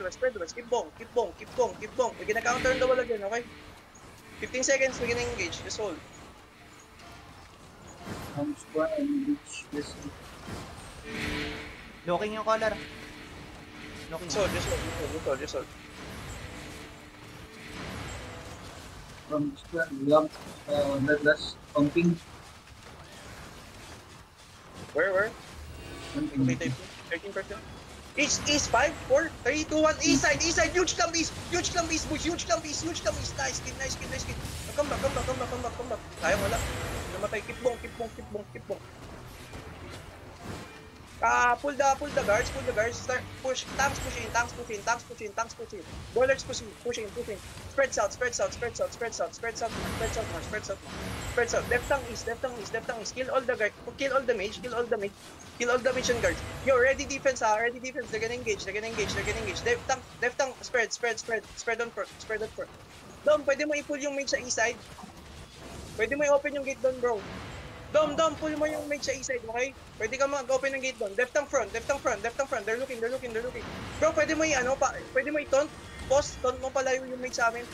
west. Keep bong. We're gonna counter on the wall again, okay? 15 seconds, we're gonna engage. Just hold. Locking yung collar. Locking. Just hold. From square, lump, that's pumping. Where? Pumping. Okay, 13%. East, 5, 4, 3, 2, 1. East side. Huge clump east, boys. Nice kid. Come back. Sayang, wala. Namatay. Keep bong. Pull the guards. Start push. Tanks push in. Boilers pushing. Spread south. Left tongue east. Kill all the guards. Kill all the mage and guards. Yo, ready defense. They're gonna engage. Left tongue. Spread on front. Dom, pwede mo i-pull yung mage sa east side. Pwede mo i-open yung gate doon, bro. Dom, pull mo yung mage sa east side, okay? Pwede ka mag-open ng gate doon. Left tongue front. They're looking. Bro, pwede mo i-taunt. Boss, taunt mo palayo yung mage sa amin.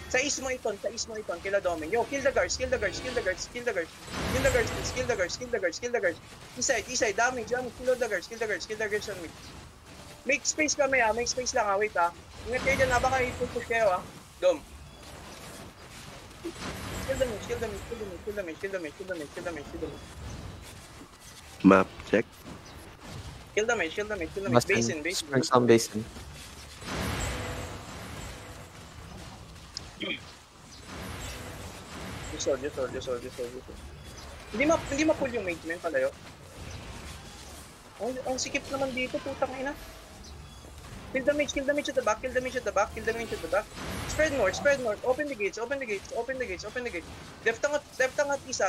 Sa east mo iton. Kila Domin. Yo, kill the guards. Kill the guards. East side. Damage. Kill the guards on me. Make space kami Make space lang Wait Ingat kayo dyan habang kayo i-push kayo Dom. Kill the mage. Map check. Kill the mage. Basin. Spring some basin. Just hold. Hindi ma-pull yung mage men palayo. Ang sikip naman dito, putang ina. Kill the mage at the back. Spread north. Open the gates. Left tongue at east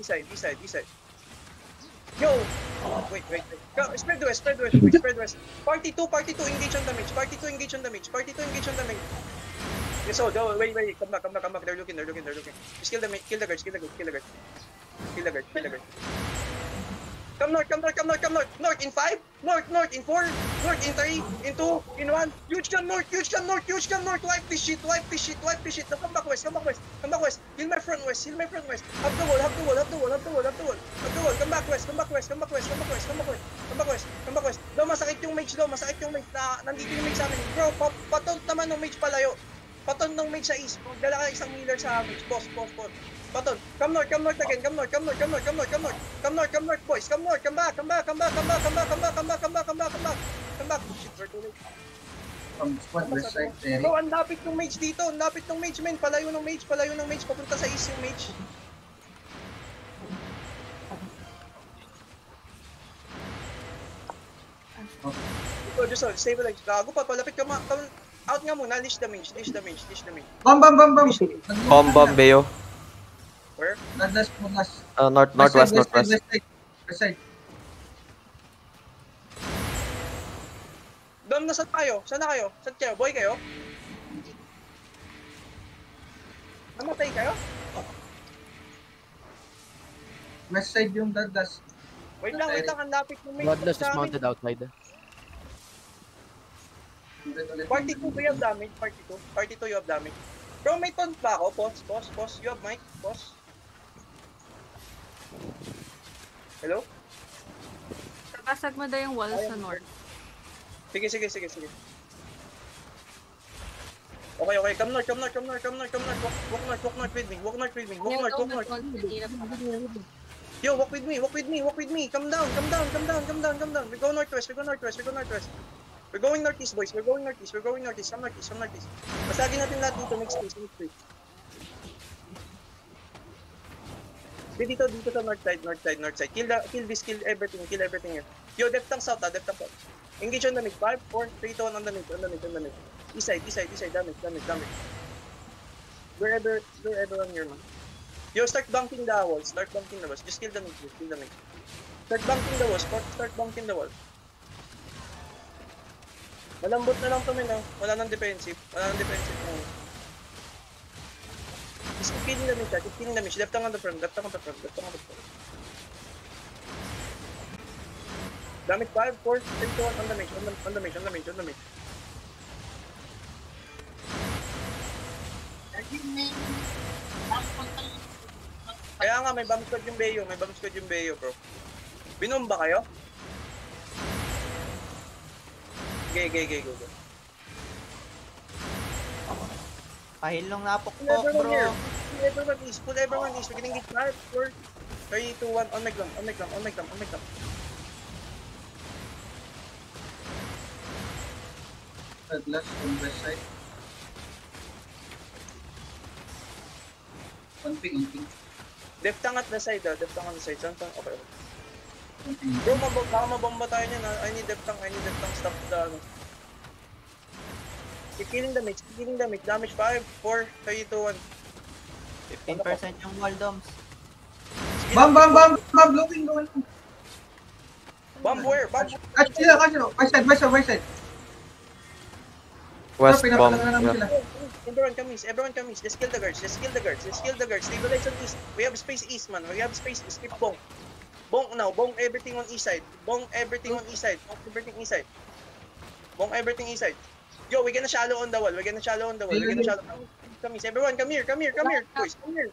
side. Yo! Wait. Go, spread west. Party 2, engage on the mage. Yes, so, wait. Come back. They're looking. Just kill the guards. Come north. North in 5, north in 4, north in 3, in 2, in 1. Huge gun north. Wipe this shit. Now come back west. Heal my front west. Have the wall. Come back west. Daw, masakit yung mage. Nandito yung mage sa amin. Bro, patont naman ng mage palayo. Patont ng mage sa east. Magdala ka isang healer sa mage. Boss. Baton, come north again. Come north, boys. Come north. Come back. Shit, we're too late. From squad, west side, Terry. Bro, ang lapit ng mage dito. Men. Palayo ng mage. Papunta sa east yung mage. Just hold. Stabilize. Gago pa. Palapit ka out nga muna. Leash the mage. Bomb Beo. Where? Northwest. Northwest. West side. Dom, nasaan kayo? Saan na kayo? Boy kayo? Namatay kayo? West side yung Douglas. Wait lang. Ang lapit ng mage. Bloodlust is mounted outside. Party 2, you have damage. Party 2, you have damage. Bro, may taunt ba ako? Pause. You have mic. Pause. Hello? Basag mo daw yung wall sa north. Sige. Okay. Come north. Walk north with me. Yo, walk with me. Come down. We go northwest. We're going northeast, boys. We're going northeast. Come northeast. Basagin natin lahat dito. Make space. Dito sa north side. Kill everything here. Yo, depth ang south. Engage on the mid. 5, 4, 3, 2, 1 on the mid. East side. Damage. Wherever on your man. Yo, start bunking the walls. Just kill the mid. Start bunking the wall. Malambot na lang to, men. Wala nang defensive. Just keep killing the mage. Left tongue on the front. Damage 5, 4, 3, 2, 1, on the mage, on the mage, on the mage, on the mage. Kaya nga, may bomb squad yung Bayo, may bomb squad yung Bayo, bro. Binomba kayo? Gay. Pahilong napok Pull po, everyone bro. here. Pull everyone east. We're getting 5, 4, 3, 2, 1, on my clam. Douglas on west side. One ping. Deftang at the side, deftang on the side. Okay. One ping. Bro, baka mabomba tayo niyan, ha? I need deftang, stop the, ano. Keep killing the mage. Damage 5, 4, 3, 2, 1. 15% yung wall doms. Bam! Looking. Bomb where? Bomb. Catch sila. West side. West Sir, bomb. pinapalaga namin Yeah. Everyone come east. Just kill the guards. Stabilize on east. We have space east, man. Skip bong. Bong now. Bong everything on east side. Bong everything east side. Yo, we're gonna shallow on the wall. Come east. Everyone, come here. Boys,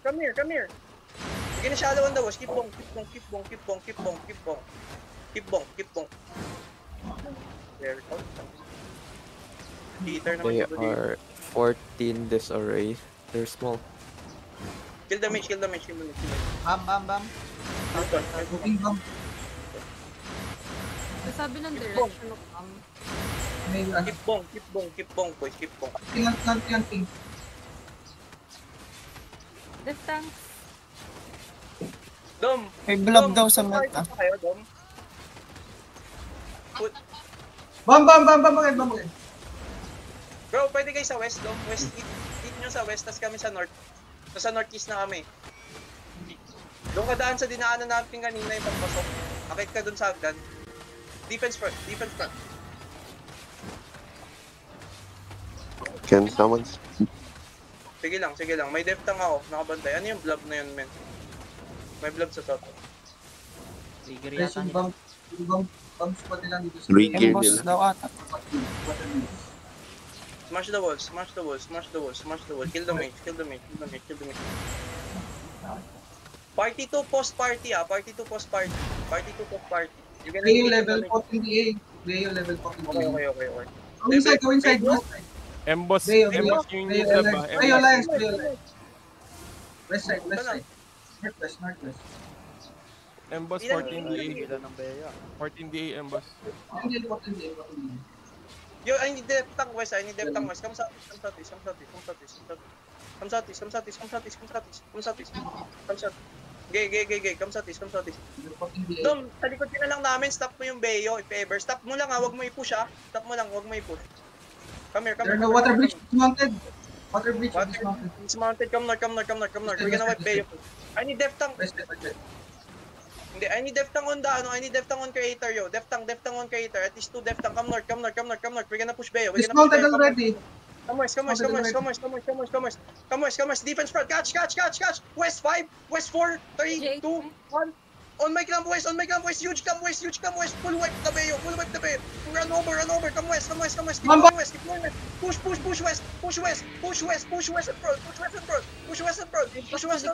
come here. We're gonna shallow on the wall. Keep bong. There we go. Heater naman They yung body. are 14 disarray. They're small. Kill the mage. Bam. Looking bam. Sabi ng direction of May ano. Keep bong, boys. Keep bong. Lang ping. This tank. Dom! May blob daw sa Dom, mata. kayo, Dom? Bam! Bagay. Bro, pwede kayo sa west, Dom. West, hit nyo sa west, tas kami sa north. Sa northeast na kami. Doon ka daan sa dinaanan natin kanina yung pagpasok. Akit ka dun sa hagdan. Defense front. Can someone... Sige lang. May deftang ako, nakabantay. Ano yung blob na yun, men? May blob sa top. Trigger Yes, yata yung nila. bam squad nila dito sa Three gear Boss nila. daw ata. Smash the wall. Kill the mage. Party 2 post party. You can Bayo level 14 DA. Bayo level 14 DA. Okay. Go inside. Emboss Bayo yung lab Bayo Alliance. West side. Northwest. Emboss Ilan- 14 DA. 14 DA Emboss. Hindi 14 DA. Yo, I need deftang west. Come south. Gay. Come south. Dom, sa likod ka na lang namin. Stop mo yung Bayo, if ever. Stop mo lang, wag mo i-push, ha. Come here. There's no water bridge dismounted. Water bridge dismounted. It's mounted. Come north. We're gonna wipe Bayo. I need deftang. West side. Hindi, I need deftang on the, I need deftang on creator, yo. Deftang on creator. At least 2 deftang. Come north. We're gonna push Bayo. Dismounted already. Come west. Defense front. Catch. West 5, West 4, 3, 2, 1. On my clamp west. Huge clamp west. Full wipe the Bayo. Run over. Come west. Keep going west. Push west. Push west and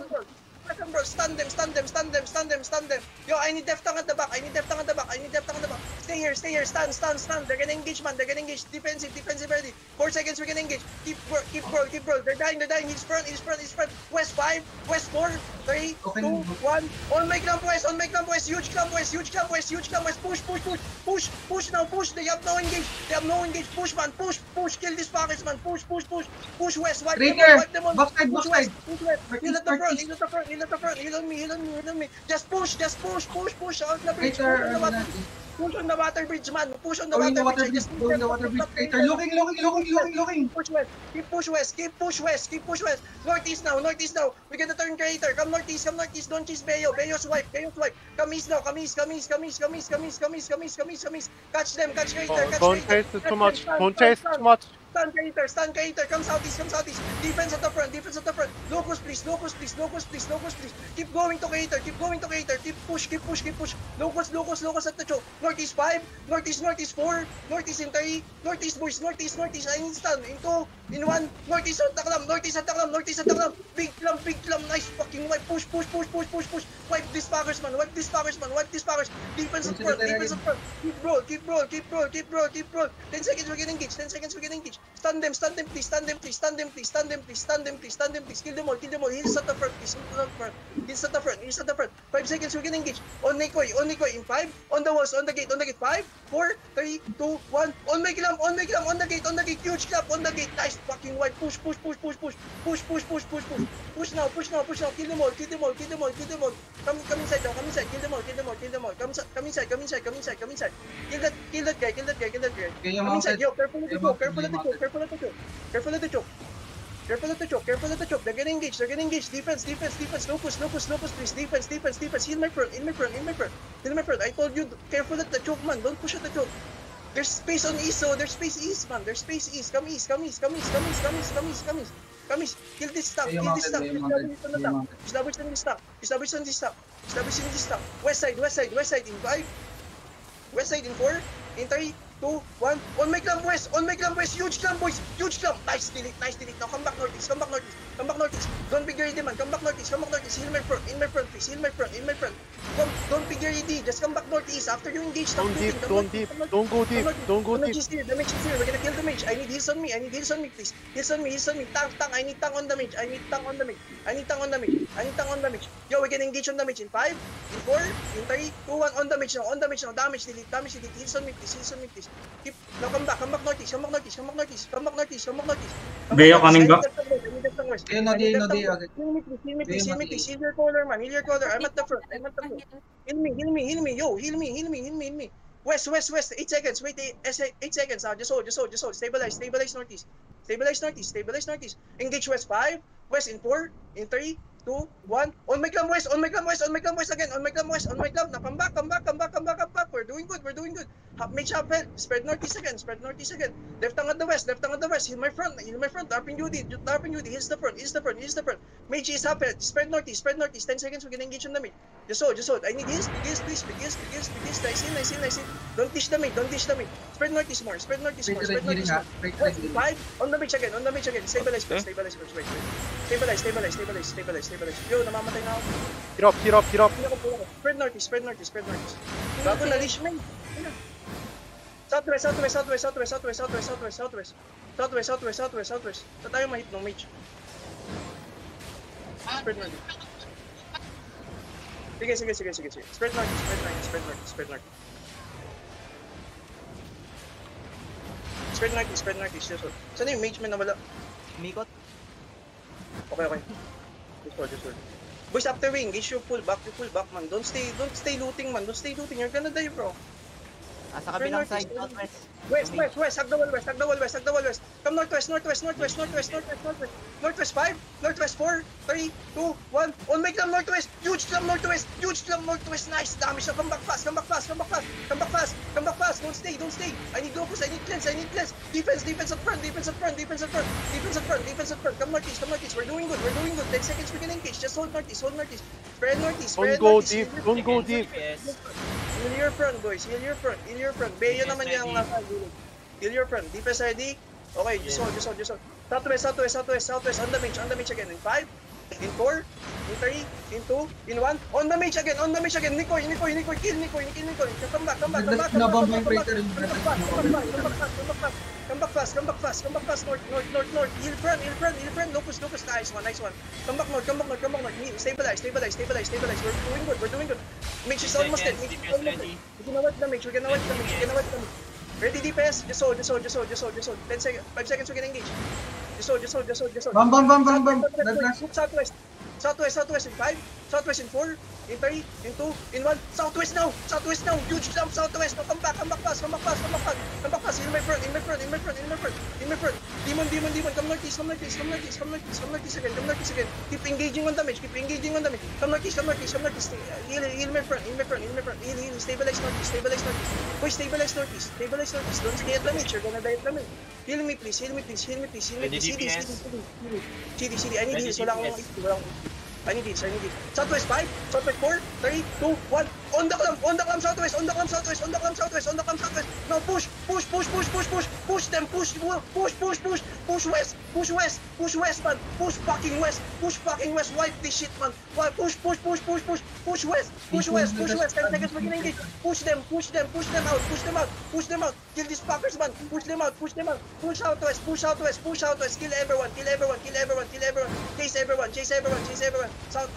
front. Stun them. Yo, I need deftang at the back. Stay here. Stun. They're gonna engage, man. Defensive ready. 4 seconds, we can engage. Keep roll. They're dying. He's front. West 5, West 4, 3, 2, 1. On my clamp west. Huge clamp west. Push now. They have no engage. Push, man. Push. Kill this package, man. Push. West. Wipe them on. Backside. Push west. Heal at the front. Heal on me. Just push. On the bridge. Push on the water bridge, man. Push on the Going the water water bridge. bridge. Going the water bridge. Crater. Looking. Keep push west. Northeast now. We're gonna turn crater. Come northeast. Don't chase Bayo. Bayo's wipe. Come east now. Come east. Catch them. Catch crater. Don't chase too much. Stun Kater, come southeast. Defense at the front. Locus please. Keep going to Kater. Keep push. Locus at the choke. Northeast 5, Northeast 4, Northeast in 3, Northeast boys, Northeast. I need stun. In 2, in 1, Northeast at the club. Big clump, nice fucking wipe. Push. Wipe this fuckers, man. Defense at front. Keep roll. 10 seconds, we get engaged. Stun them, please. Kill them all. Heals at the front, please. Heals at the front. 5 seconds, we get engaged. On Nikoi. In 5. On the walls, on the gate. 5, 4, 3, 2, 1. On my clamp. On the gate. Huge clap on the gate. Nice fucking wide. Push. Push now. Kill them all. Come inside. Kill them all. Come inside. Kill that guy. Okay, yung Come inside, mounted. yo, careful at the choke. They're getting engaged. Defense. Locus, please. Defense. Heal my front. I told you, careful at the choke, man. Don't push at the choke. There's space on east, so there's space east, man. Come east. Kill this stuff. Establish on this stuff. West side in 5. West side in 4. In 3, 2, 1. On my clamp west. Huge clamp, boys. Nice delete. Now come back northeast. Don't be greedy, man. Come back northeast. Heal my front. In my front, please. Come, don't be greedy. Just come back northeast. After you engage, stop looting. Don't go deep. Damage is here. We're gonna kill the mage. I need heals on me, please. Heals on me. Tank. I need tank on the mage. Yo, we can engage on the mage in 5, in 4, in 3, 2, 1. On the mage now. Damage delete. Heals on me, please. Keep. Now come back northeast. Beo coming back. Ayun, no, di. Heal me, please. Heal your color, man. I'm at the front. Heal me. Yo, heal me. West. 8 seconds. Wait, 8 seconds. Just hold. Stabilize northeast. Engage west 5. West in 4. In 3, 2, 1. On my clamp west again. Now come back. We're doing good. Mage half health. Spread northeast again. Left tongue at the west. Heal my front. Darping duty. Heals the front. Mage is half health. Spread northeast. 10 seconds, we can engage on the mid. Just hold. I need heals, please. Nice. Don't dish the mid. Spread northeast more. West, 5. On the mage again. Stabilize first. Stabilize. Yo, namamatay na ako. Hit up. Spread northeast. Bago na leash man. Southwest. Sa tayo mahit ng mage. Spread northeast. Sige. Spread northeast. Spread northeast. Just hold. Saan yung mage man na wala? Umikot. Okay. Just hold. Boys, after we engage, you pull back, man. Don't stay looting, man. You're gonna die, bro. Sa kabilang side, northwest. West. Hag the wall west. Come northwest. Northwest 5. Northwest 4. 3, 2, 1. On my clamp northwest. Huge clamp northwest. Nice damage. Come back fast. Don't stay. I need locus. I need cleanse. Defense at front. Come northeast. We're doing good. 10 seconds we can engage. Just hold northeast. Spread northeast. Don't go deep. Heal your front, boys. Beyo naman yung heal your front. Defense ready. Okay, just hold. Southwest. On the mage again. In 5, in 4, in 3, in 2, in 1. On the mage again. Nikoi. Kill Nikoi. Come back. Come back fast. North. Heal front. Locus. Nice one. Come back north. Stabilize. We're doing good. Mage is almost dead. We're gonna wipe the mage. Ready DPS? Just hold. 10 seconds. 5 seconds we can engage. Just hold. Bam. Southwest in 5. Southwest in 4. In 3. In 2. In 1. Southwest now. Huge jump southwest. Now come back fast. in my front, in my front, in my front, in my front, in my front. Demon, come northeast, come northeast, come northeast, come northeast, come northeast again, come northeast again. Keep engaging on damage, keep engaging on damage. Come northeast, come northeast, come northeast. Heal my front, in my front, in my front. Heal, stabilize northeast, stabilize northeast. Boy, stabilize northeast, stabilize northeast. Don't stay at damage, you're gonna die at damage. Heal me please, heal me please, heal me please, heal me please. CD, I need heals, wala akong wala akong I need heals. Southwest 5, Southwest 4, 3, 2, 1. On the clam, Southwest, on the clam, Southwest, on the clam, Southwest, on the clam, Southwest. Now push them, push west, man. Push fucking west, wipe this shit, man. Push west. 10 seconds, we're gonna engage. Push them out. Kill these fuckers, man. Push them out. Push southwest. Kill everyone. Chase everyone. South.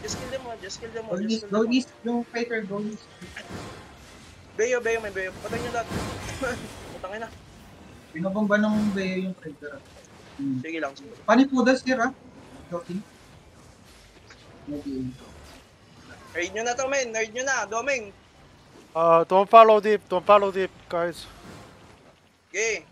Just kill them all. Go east, yung fighter, go east. Beyo, may Beyo. Patay nyo lahat. Patangin na. Pinabamba ng Beo yung fighter. Sige lang. Panipudas here, ah. Joking. Okay. Raid nyo na to, men. Raid nyo na. Doming. Don't follow deep, guys. Okay.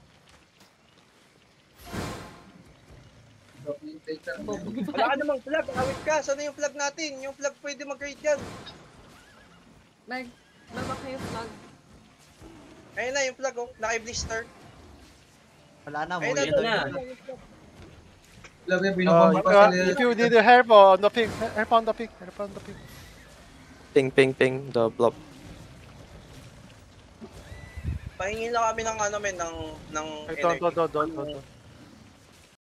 Joking yung fighter. Wala ka namang flag. Awit ka. Saan yung flag natin? Yung flag pwede mag-raid yan. Nagbaba kayo flag. Ayun na yung flag, oh. Naka-blister. Wala na, Ayun muli na. na. Love yung pinabamba pa sa If you need help on the ping, help on the ping. Ping, the blob. Pahingin lang kami ng ano, men, ng Don't. energy.